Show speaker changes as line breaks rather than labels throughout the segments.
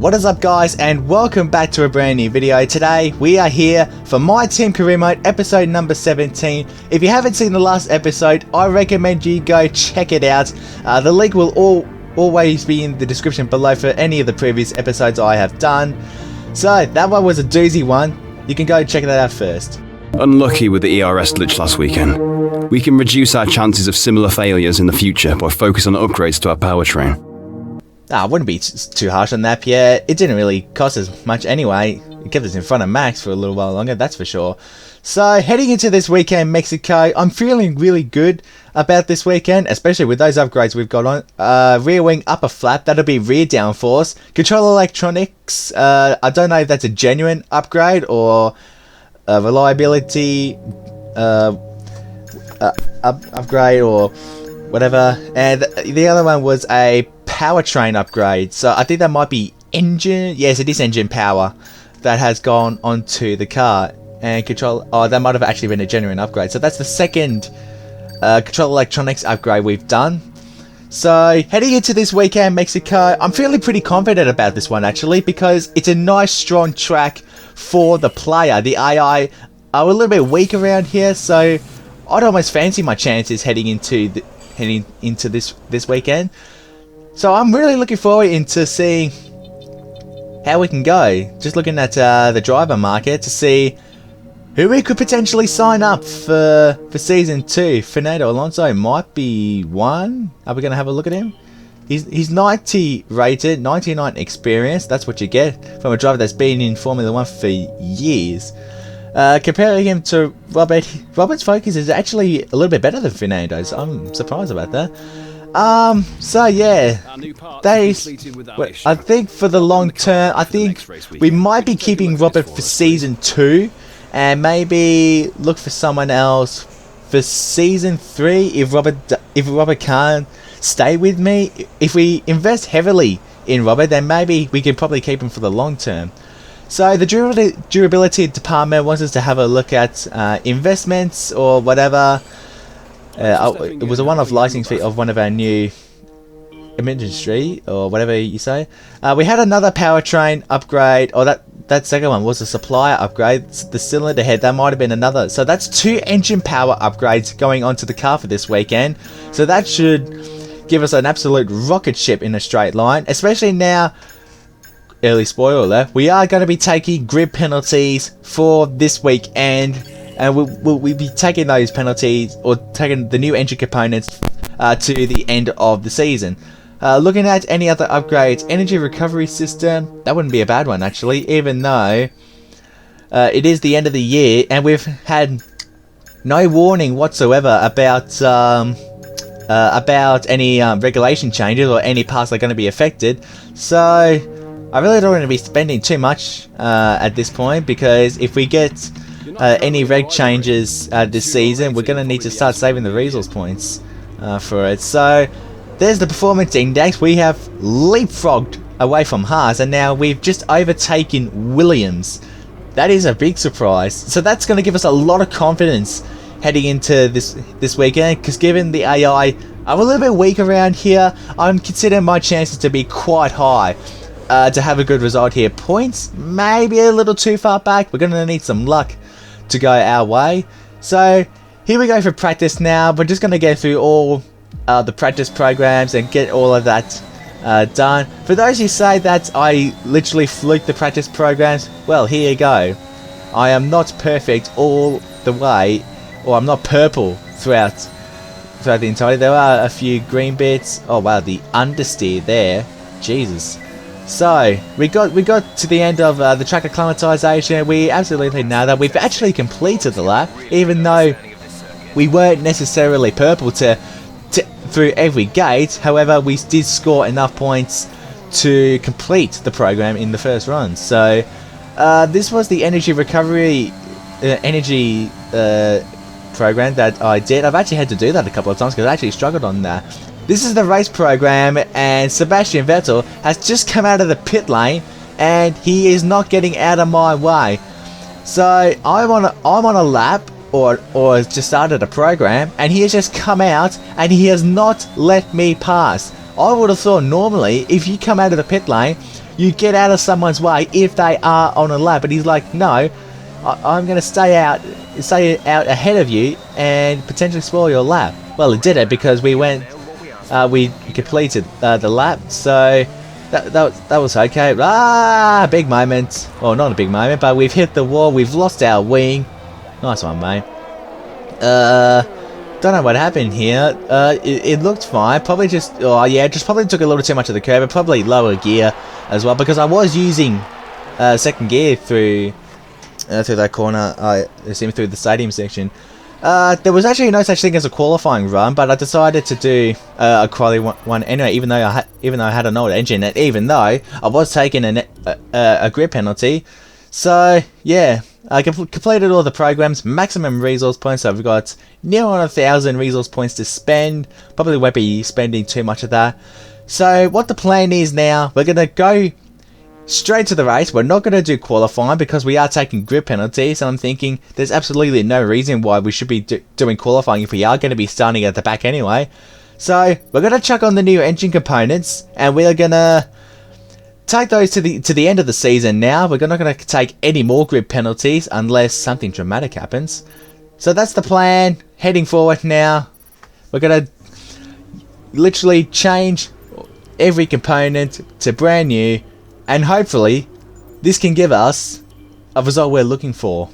What is up guys, and welcome back to a brand new video. Today we are here for My Team Career Mode episode number 17. If you haven't seen the last episode, I recommend you go check it out. The link will always be in the description below for any of the previous episodes I have done. So that one was a doozy one. You can go check that out first.
Unlucky with the ERS glitch last weekend. We can reduce our chances of similar failures in the future by focusing on upgrades to our powertrain.
I wouldn't be too harsh on that, Pierre. It didn't really cost us much anyway. It kept us in front of Max for a little while longer, that's for sure. So, heading into this weekend, Mexico, I'm feeling really good about this weekend, especially with those upgrades we've got on. Rear wing upper flap, that'll be rear downforce. Control electronics, I don't know if that's a genuine upgrade or a reliability upgrade or whatever. And the other one was a powertrain upgrade, so I think that might be engine. Yes, it is engine power that has gone onto the car. And control, that might have actually been a genuine upgrade. So that's the second control electronics upgrade we've done. So heading into this weekend, Mexico, I'm feeling pretty confident about this one actually, because it's a nice strong track for the player. The AI are a little bit weak around here, so I'd almost fancy my chances heading into this weekend. So I'm really looking forward into seeing how we can go. Just looking at the driver market to see who we could potentially sign up for Season 2. Fernando Alonso might be one. Are we going to have a look at him? He's 90 rated, 99 experience. That's what you get from a driver that's been in Formula 1 for years. Comparing him to Robert's focus is actually a little bit better than Fernando's. I'm surprised about that. So yeah, I think for the long term, I think we might be keeping Robert for Season 2 and maybe look for someone else for Season 3 if Robert can't stay with me. If we invest heavily in Robert, then maybe we could probably keep him for the long term. So the durability department wants us to have a look at investments or whatever. It was a one-off licensing fee of one of our new industry or whatever you say. We had another powertrain upgrade, or that second one was a supplier upgrade. The cylinder head, that might have been another. So that's 2 engine power upgrades going onto the car for this weekend. So that should give us an absolute rocket ship in a straight line, especially now. Early spoiler alert, we are going to be taking grid penalties for this weekend. And we'll be taking those penalties, or taking the new engine components to the end of the season. Looking at any other upgrades, energy recovery system, that wouldn't be a bad one actually, even though it is the end of the year and we've had no warning whatsoever about any regulation changes or any parts that are going to be affected. So I really don't want to be spending too much at this point, because if we get any reg changes this season, we're going to need to start saving the resource points for it. So there's the performance index. We have leapfrogged away from Haas and now we've just overtaken Williams. That is a big surprise. So that's going to give us a lot of confidence heading into this weekend, because given the AI are a little bit weak around here, I'm considering my chances to be quite high to have a good result here. Points maybe a little too far back. We're going to need some luck to go our way. So here we go for practice now. We're just going to go through all the practice programs and get all of that done. For those who say that I literally fluked the practice programs, well, here you go. I am not perfect all the way, or I'm not purple throughout the entirety. There are a few green bits. Oh wow, the understeer there, Jesus. So we got to the end of the track acclimatization. We absolutely know that we've actually completed the lap, even though we weren't necessarily purple through every gate. However, we did score enough points to complete the program in the first run. So this was the energy recovery program that I did. I've actually had to do that a couple of times because I actually struggled on that. This is the race program, and Sebastian Vettel has just come out of the pit lane and he is not getting out of my way. So I'm on a lap or just started a program, and he has just come out and he has not let me pass. I would have thought normally if you come out of the pit lane, you get out of someone's way if they are on a lap. But he's like, no, I'm going to stay out ahead of you and potentially spoil your lap. Well, it did it because we completed the lap, so that was okay. Big moment. Well, not a big moment, but we've hit the wall. We've lost our wing. Nice one, mate. Don't know what happened here. It looked fine. Probably just probably took a little too much of the curve. Probably lower gear as well, because I was using second gear through that corner. I assume through the stadium section. There was actually no such thing as a qualifying run, but I decided to do a quali one anyway, even though I had an old engine, and even though I was taking a grid penalty. So yeah, I completed all the programs, maximum resource points. So I've got near on 1,000 resource points to spend. Probably won't be spending too much of that. So what the plan is now, we're gonna go straight to the race. We're not going to do qualifying because we are taking grid penalties, and I'm thinking there's absolutely no reason why we should be doing qualifying if we are going to be starting at the back anyway. So we're going to chuck on the new engine components, and we're going to take those to the end of the season now. We're not going to take any more grid penalties unless something dramatic happens. So that's the plan. Heading forward now, we're going to literally change every component to brand new. And hopefully, this can give us a result we're looking for.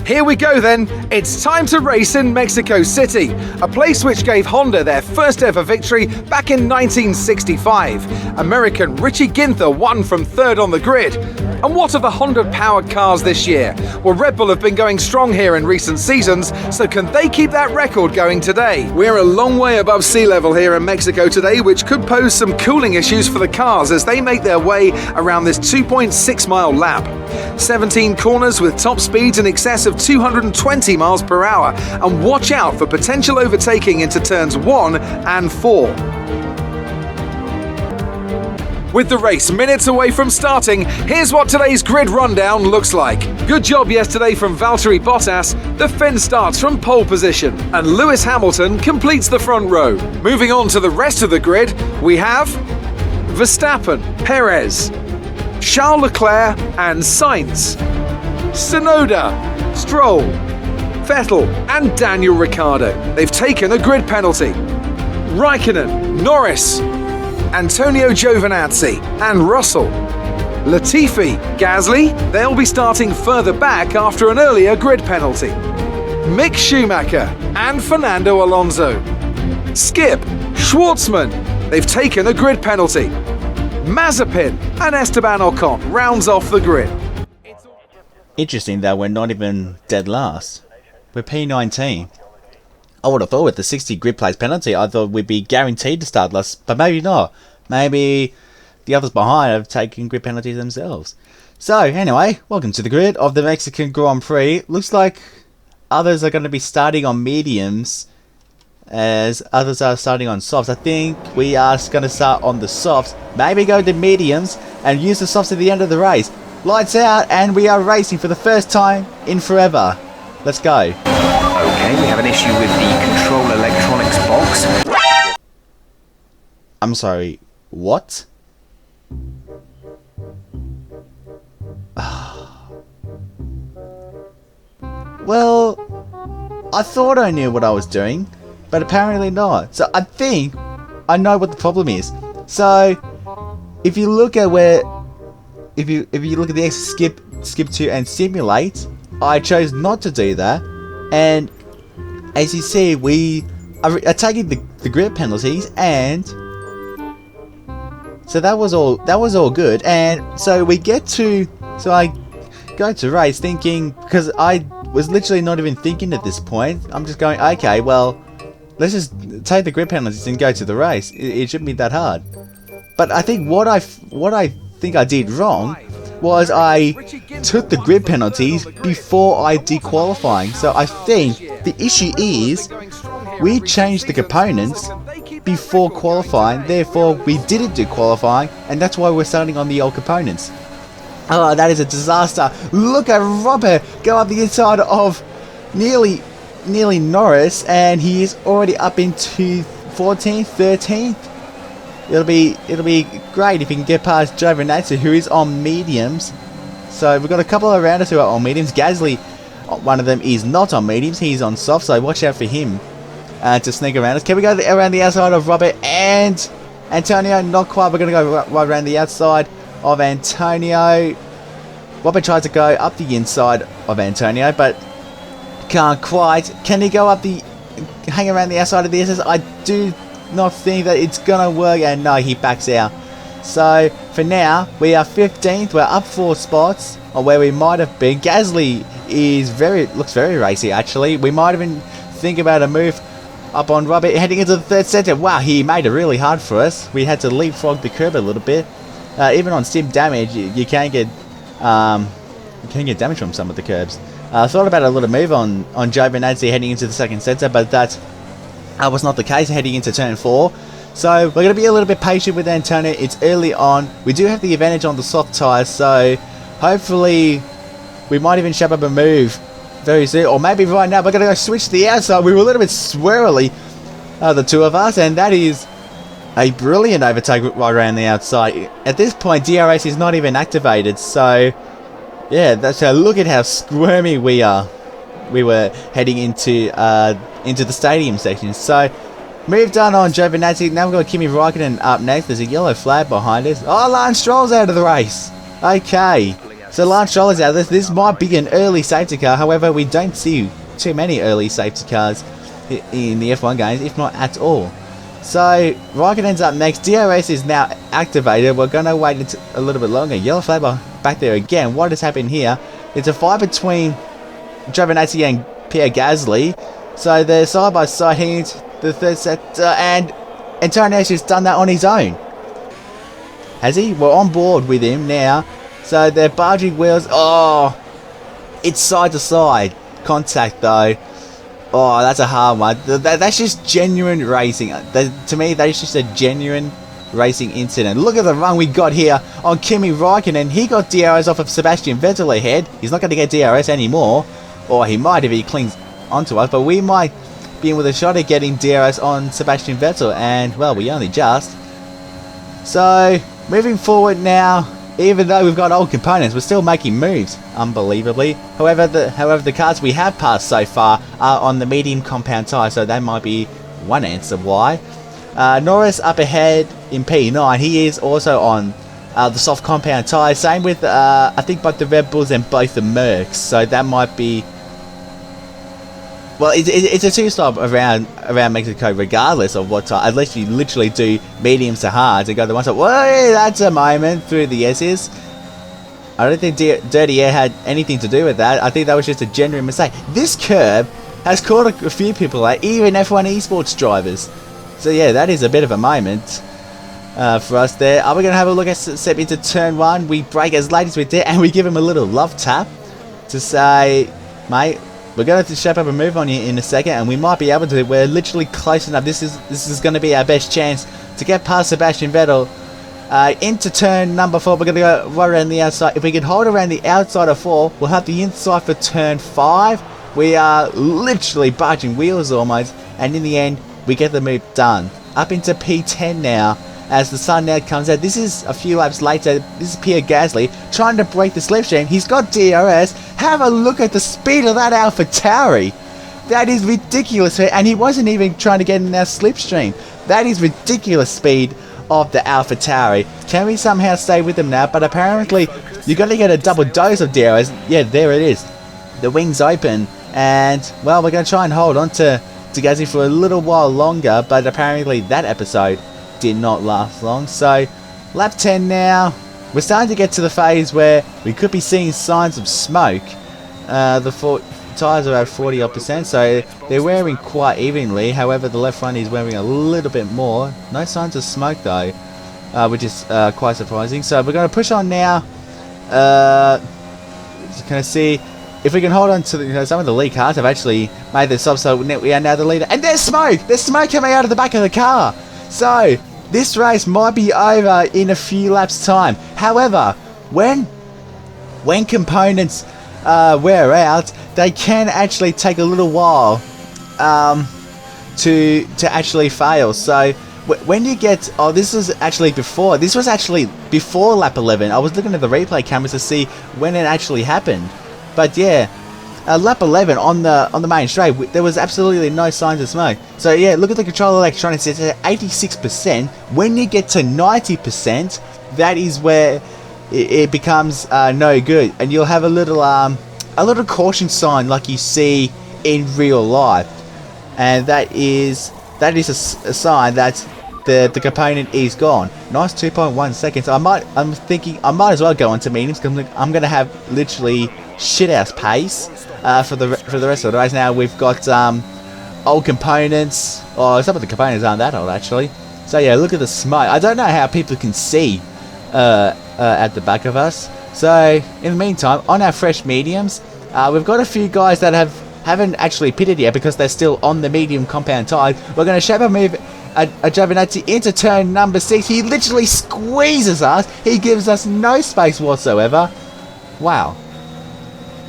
Here we go then, it's time to race in Mexico City, a place which gave Honda their first ever victory back in 1965. American Richie Ginther won from third on the grid. And what are the Honda-powered cars this year? Well, Red Bull have been going strong here in recent seasons, so can they keep that record going today? We're a long way above sea level here in Mexico today, which could pose some cooling issues for the cars as they make their way around this 2.6-mile lap. 17 corners with top speeds in excess of 220 miles per hour, and watch out for potential overtaking into turns 1 and 4. With the race minutes away from starting, here's what today's grid rundown looks like. Good job yesterday from Valtteri Bottas. The Finn starts from pole position, and Lewis Hamilton completes the front row. Moving on to the rest of the grid, we have Verstappen, Perez, Charles Leclerc and Sainz, Tsunoda, Stroll, Vettel and Daniel Ricciardo. They've taken a grid penalty. Raikkonen, Norris, Antonio Giovinazzi and Russell. Latifi, Gasly, they'll be starting further back after an earlier grid penalty. Mick Schumacher and Fernando Alonso. Skip, Schwartzman, they've taken a grid penalty. Mazepin and Esteban Ocon rounds off the grid.
Interesting that we're not even dead last. We're P19. I would have thought with the 60 grid place penalty, I thought we'd be guaranteed to start last, but maybe not. Maybe the others behind have taken grid penalties themselves. So anyway, welcome to the grid of the Mexican Grand Prix. Looks like others are going to be starting on mediums as others are starting on softs. I think we are going to start on the softs, maybe go to mediums and use the softs at the end of the race. Lights out, and we are racing for the first time in forever. Let's go.
Okay, we have an issue with the control electronics box.
I'm sorry, what? Well, I thought I knew what I was doing, but apparently not. So I think I know what the problem is. So if you look at if you look at the X skip to and simulate, I chose not to do that, and as you see, we are taking the grid penalties, and so that was all good. And so I go to race thinking, because I was literally not even thinking at this point. I'm just going, okay, well, let's just take the grid penalties and go to the race. It shouldn't be that hard. But I think what I think I did wrong was I took the grid penalties before I did qualifying. So I think the issue is we changed the components before qualifying, therefore we didn't do qualifying, and that's why we're starting on the old components. Oh, that is a disaster. Look at Robert go up the inside of nearly Norris, and he is already up into 14th, 13th. it'll be great if we can get past Giovinazzi, who is on mediums. So we've got a couple of rounders who are on mediums. Gasly, one of them, is not on mediums. He's on soft, so watch out for him to sneak around us. Can we go around the outside of Robert and Antonio? Not quite. We're going to go right around the outside of Antonio. Robert tried to go up the inside of Antonio, but can't quite. Can he go up hang around the outside of the SS? I do not think that it's going to work, and no, he backs out. So for now, we are 15th. We're up 4 spots on where we might have been. Gasly looks very racy actually. We might even think about a move up on Robert heading into the 3rd sector. Wow, he made it really hard for us. We had to leapfrog the curb a little bit. Even on sim damage, you can get damage from some of the curbs. I thought about a little move on Giovinazzi heading into the 2nd sector, but that was not the case heading into turn 4. So we're going to be a little bit patient with Antonio. It's early on. We do have the advantage on the soft tyres, so hopefully we might even shape up a move very soon. Or maybe right now we're going to go switch to the outside. We were a little bit swirly, the two of us, and that is a brilliant overtake right around the outside. At this point, DRS is not even activated, so yeah, so look at how squirmy we are. We were heading into the stadium section. So move done on Giovinazzi. Now we've got Kimi Raikkonen up next. There's a yellow flag behind us. Oh, Lance Stroll's out of the race. Okay, so Lance Stroll is out of this. This might be an early safety car. However, we don't see too many early safety cars in the F1 games, if not at all. So Raikkonen's up next. DRS is now activated. We're going to wait a little bit longer. Yellow flag back there again. What has happened here? It's a fight between Giovinazzi and Pierre Gasly. So they're side by side heading into the 3rd sector, and Antonio's just done that on his own. Has he? We're on board with him now. So they're barging wheels. Oh, it's side to side contact though. Oh, that's a hard one. That's just genuine racing. To me, that is just a genuine racing incident. Look at the run we got here on Kimi Raikkonen. He got DRS off of Sebastian Vettel ahead. He's not going to get DRS anymore. Or he might if he clings onto us. But we might be in with a shot at getting DRS on Sebastian Vettel. And, well, we only just. So, moving forward now. Even though we've got old components, we're still making moves, unbelievably. However, the cars we have passed so far are on the medium compound tyre, so that might be one answer why. Norris up ahead in P9. He is also on the soft compound tyre. Same with, I think, both the Red Bulls and both the Mercs. So that might be... Well, it's a two-stop around Mexico regardless of what tyre. Unless you literally do mediums to hards and go to one side. Whoa, that's a moment through the S's. I don't think Dirty Air had anything to do with that. I think that was just a genuine mistake. This curb has caught a few people out, even F1 esports drivers. So yeah, that is a bit of a moment for us there. Are we going to have a look at step into turn 1? We brake as late as we did, and we give him a little love tap to say, mate, we're going to have to shape up a move on you in a second, and we might be able to. We're literally close enough. This is going to be our best chance to get past Sebastian Vettel. Into turn number 4, we're going to go right around the outside. If we can hold around the outside of 4, we'll have the inside for turn 5. We are literally barging wheels almost, and in the end, we get the move done. Up into P10 now, as the sun now comes out. This is a few laps later. This is Pierre Gasly trying to break the slipstream. He's got DRS. Have a look at the speed of that AlphaTauri. That is ridiculous, and he wasn't even trying to get in our slipstream. That is ridiculous speed of the AlphaTauri. Can we somehow stay with them now? But apparently, you're going to get a double dose of DRS. Yeah, there it is. The wings open, and well, we're going to try and hold on to Gasly for a little while longer, but apparently that episode did not last long. So, lap 10 now. We're starting to get to the phase where we could be seeing signs of smoke. The tyres are at 40%, so they're wearing quite evenly. However, the left front is wearing a little bit more. No signs of smoke though, which is quite surprising. So we're going to push on now. Just going to see if we can hold on to some of the lead cars have actually made this up, so we are now the leader. And there's smoke! There's smoke coming out of the back of the car! So, this race might be over in a few laps' time. However, when components wear out, they can actually take a little while to actually fail. So, when you get... Oh, this was actually before. This was actually before lap 11. I was looking at the replay cameras to see when it actually happened. But yeah, lap 11 on the main straight, there was absolutely no signs of smoke. So yeah, look at the control electronics. It's at 86%. When you get to 90%, that is where it becomes no good, and you'll have a little caution sign like you see in real life, and that is a sign that the component is gone. Nice 2.1 seconds. I'm thinking I might as well go into mediums because I'm gonna have literally shit ass pace for the rest of the race. Now we've got old components, or some of the components aren't that old actually. So yeah, look at the smoke. I don't know how people can see at the back of us. So in the meantime, on our fresh mediums, we've got a few guys that haven't actually pitted yet because they're still on the medium compound tires. We're going to Shabba move a Giovinazzi into turn number 6. He literally squeezes us. He gives us no space whatsoever. Wow.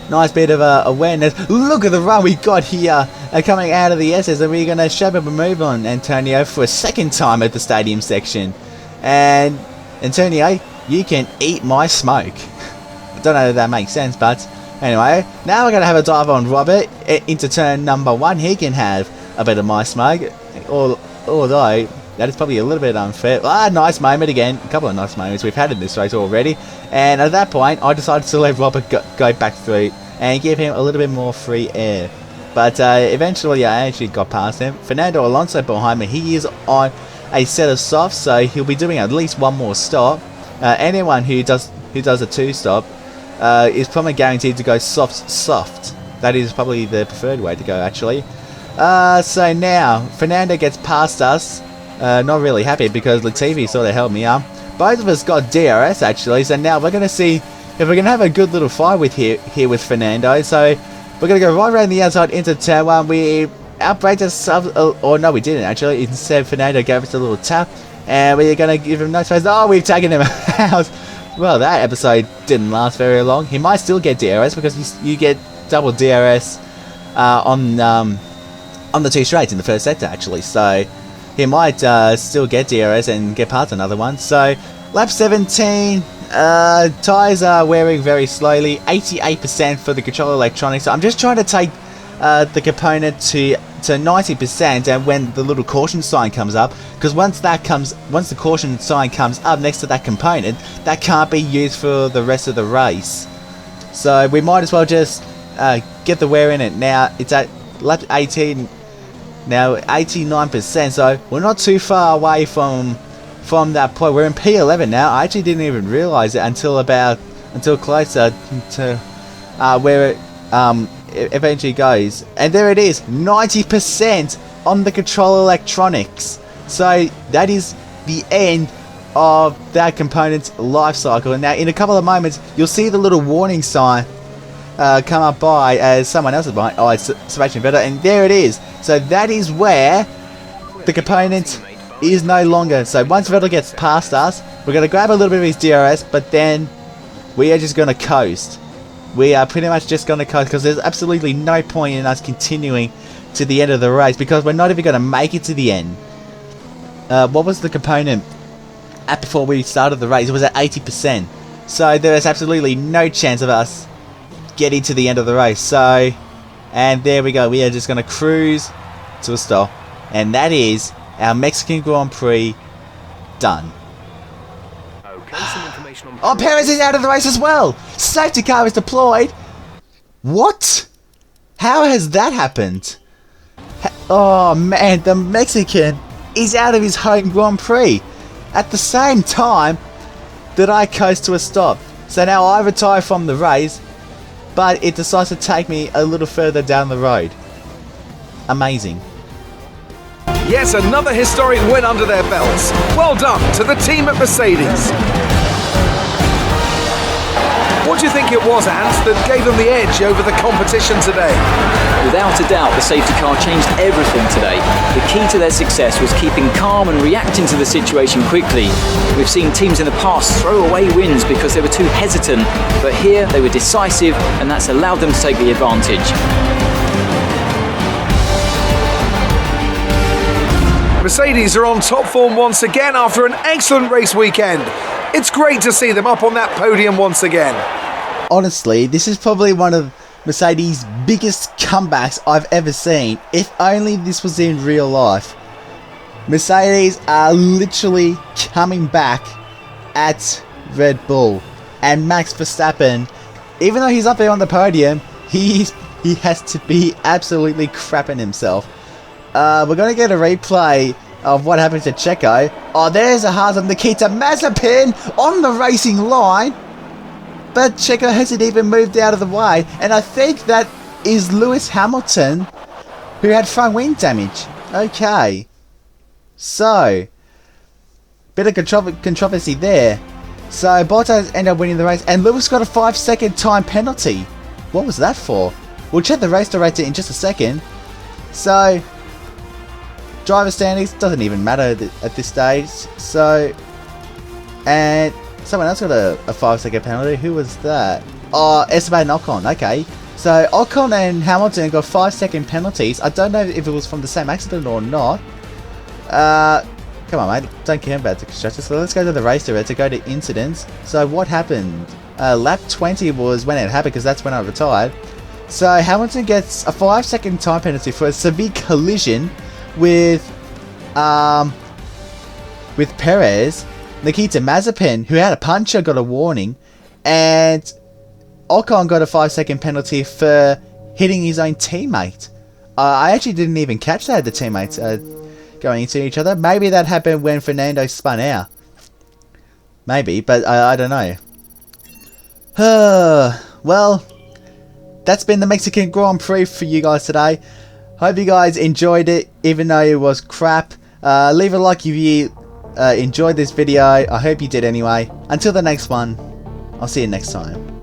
Nice bit of awareness. Look at the run we got here coming out of the S's, and we're going to Shabba move on Antonio for a second time at the stadium section. And Antonio, you can eat my smoke. I don't know if that makes sense, but anyway, now we're going to have a dive on Robert into turn number 1. He can have a bit of my smoke, although that is probably a little bit unfair. Nice moment again. A couple of nice moments we've had in this race already. And at that point, I decided to let Robert go back through and give him a little bit more free air. But eventually, I actually got past him. Fernando Alonso behind me. He is on a set of softs, so he'll be doing at least one more stop. Anyone who does a 2-stop is probably guaranteed to go soft. That is probably the preferred way to go, actually. So now Fernando gets past us. Not really happy because Latifi sort of held me up. Both of us got DRS actually, so now we're going to see if we're going to have a good little fight with here with Fernando. So we're going to go right around the outside into turn 1. We outbraked us, or no, we didn't actually. Instead, Fernando gave us a little tap, and we're going to give him no space. Oh, we've taken him out. Well, that episode didn't last very long. He might still get DRS because you get double DRS on the 2 straights in the first sector actually. So he might still get DRS and get past another one. So lap 17, tyres are wearing very slowly. 88% for the control electronics. So I'm just trying to take the component to 90%, and when the little caution sign comes up, because once the caution sign comes up next to that component, that can't be used for the rest of the race. So we might as well just get the wear in it. Now it's at lap 18, now 89%, so we're not too far away from that point. We're in P11 now. I actually didn't even realise it until closer to where it eventually goes, and there it is, 90% on the control electronics. So that is the end of that component's life cycle. And now in a couple of moments you'll see the little warning sign come up by as someone else is behind. Oh, it's Sebastian Vettel, and there it is. So that is where the component is no longer. So once Vettel gets past us, we're going to grab a little bit of his DRS, but then we are just going to coast. We are pretty much just going to coast because there's absolutely no point in us continuing to the end of the race because we're not even going to make it to the end. What was the component at before we started the race? It was at 80%. So there is absolutely no chance of us getting to the end of the race. So, and there we go. We are just going to cruise to a stop. And that is our Mexican Grand Prix done. Oh, Perez is out of the race as well. Safety car is deployed. What? How has that happened? Oh man, the Mexican is out of his home Grand Prix at the same time that I coast to a stop. So now I retire from the race, but it decides to take me a little further down the road. Amazing.
Yet another historic win under their belts. Well done to the team at Mercedes. What do you think it was, Ant, that gave them the edge over the competition today?
Without a doubt, the safety car changed everything today. The key to their success was keeping calm and reacting to the situation quickly. We've seen teams in the past throw away wins because they were too hesitant, but here they were decisive, and that's allowed them to take the advantage.
Mercedes are on top form once again after an excellent race weekend. It's great to see them up on that podium once again.
Honestly, this is probably one of Mercedes' biggest comebacks I've ever seen. If only this was in real life. Mercedes are literally coming back at Red Bull. And Max Verstappen, even though he's up there on the podium, he has to be absolutely crapping himself. We're going to get a replay of what happened to Checo. Oh, there's a hard on Nikita Mazepin on the racing line. But Checo hasn't even moved out of the way. And I think that is Lewis Hamilton, who had front wing damage. Okay. So, bit of controversy there. So, Bottas ended up winning the race. And Lewis got a 5-second time penalty. What was that for? We'll check the race director in just a second. So, driver standings doesn't even matter at this stage. So, and someone else got a 5-second penalty. Who was that? Oh, Esteban Ocon. Okay. So, Ocon and Hamilton got 5-second penalties. I don't know if it was from the same accident or not. Come on, mate. Don't care about the constructor. So, let's go to the race director. Go to incidents. So, what happened? Lap 20 was when it happened because that's when I retired. So, Hamilton gets a 5-second time penalty for a severe collision with Perez. Nikita Mazepin, who had a puncher, got a warning, and Ocon got a 5-second penalty for hitting his own teammate. I actually didn't even catch that, the teammates going into each other. Maybe that happened when Fernando spun out. Maybe, but I don't know. Well, that's been the Mexican Grand Prix for you guys today. Hope you guys enjoyed it, even though it was crap. Leave a like if you enjoyed this video. I hope you did anyway. Until the next one, I'll see you next time.